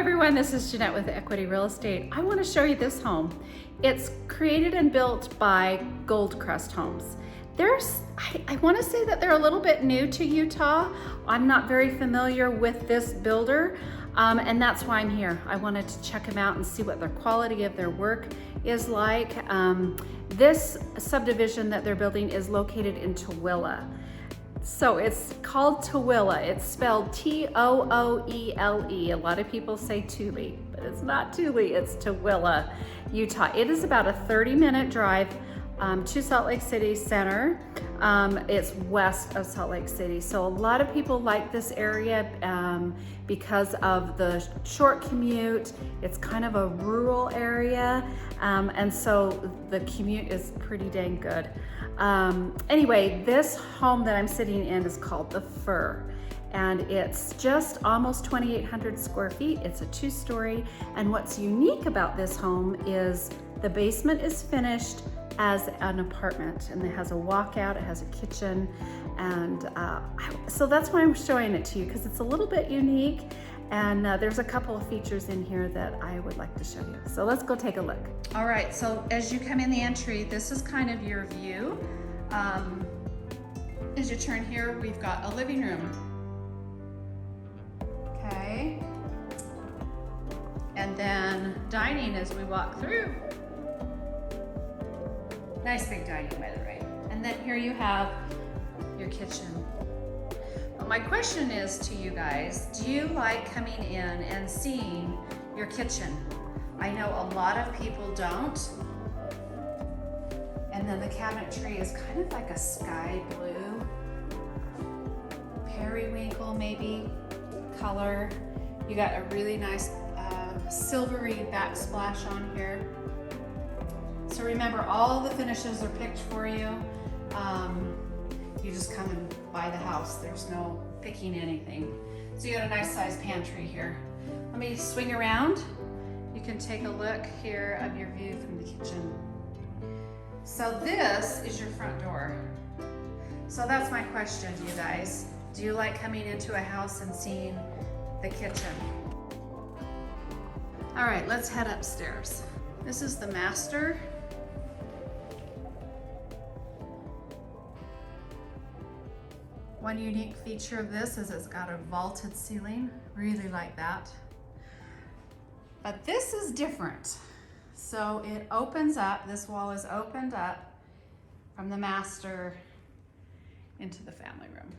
everyone, this is Jeanette with Equity Real Estate. I want to show you this home. It's created and built by GoldCrest Homes. I want to say that they're a little bit new to Utah. I'm not very familiar with this builder, and that's why I'm here. I wanted to check them out and see what the quality of their work is like. This subdivision that they're building is located in Tooele. So it's called Tooele. It's spelled T-O-O-E-L-E. A lot of people say Tooele, but it's not Tooele, it's Tooele, Utah. It is about a 30-minute drive to Salt Lake City Center. It's west of Salt Lake City. So a lot of people like this area because of the short commute. It's kind of a rural area, and so the commute is pretty dang good. Anyway, this home that I'm sitting in is called The Fir, and it's just almost 2,800 square feet. It's a 2-story, and what's unique about this home is the basement is finished as an apartment, and it has a walkout, it has a kitchen, and so that's why I'm showing it to you, because it's a little bit unique, and there's a couple of features in here that I would like to show you. So let's go take a look. All right, so as you come in the entry, this is kind of your view. As you turn here, we've got a living room. Okay. And then dining as we walk through. Nice big dining, by the way. And then here you have your kitchen. But my question is to you guys, do you like coming in and seeing your kitchen? I know a lot of people don't. And then the cabinetry is kind of like a sky blue, periwinkle maybe color. You got a really nice silvery backsplash on here. So remember, all the finishes are picked for you. You just come and buy the house. There's no picking anything. So you got a nice sized pantry here. Let me swing around. You can take a look here of your view from the kitchen. So this is your front door. So that's my question to you guys. Do you like coming into a house and seeing the kitchen? All right, let's head upstairs. This is the master. One unique feature of this is it's got a vaulted ceiling. Really like that. But this is different. So it opens up, this wall is opened up from the master into the family room.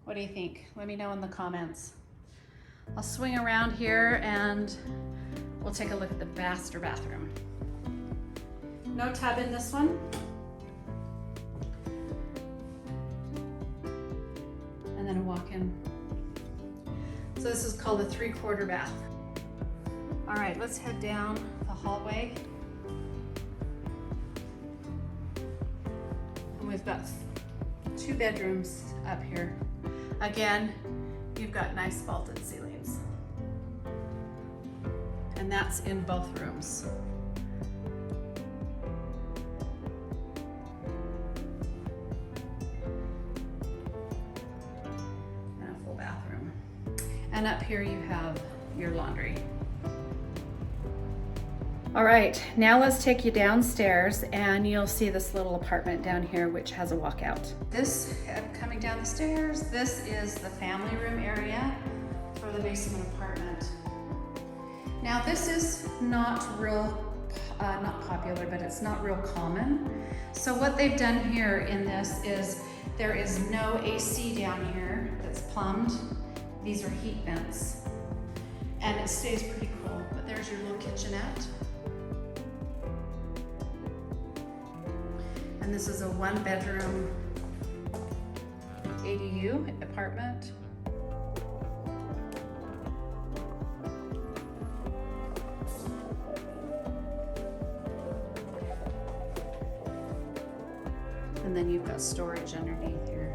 What do you think? Let me know in the comments. I'll swing around here and we'll take a look at the master bathroom. No tub in this one. And then a walk-in. So this is called a 3/4 bath. All right, let's head down the hallway. And we've got 2 bedrooms up here. Again, you've got nice vaulted ceilings. And that's in both rooms. And a full bathroom. And up here you have your laundry. All right, now let's take you downstairs and you'll see this little apartment down here which has a walkout. This, coming down the stairs, this is the family room area for the basement apartment. Now this is not not popular, but it's not real common. So what they've done here in this is there is no AC down here that's plumbed. These are heat vents. And it stays pretty cool, but there's your little kitchenette. And this is a 1-bedroom ADU apartment. And then you've got storage underneath here.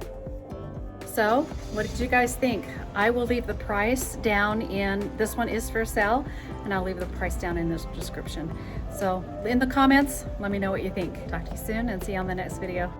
So, what did you guys think? I will leave the price down in, this one is for sale, and I'll leave the price down in the description. So, in the comments, let me know what you think. Talk to you soon and see you on the next video.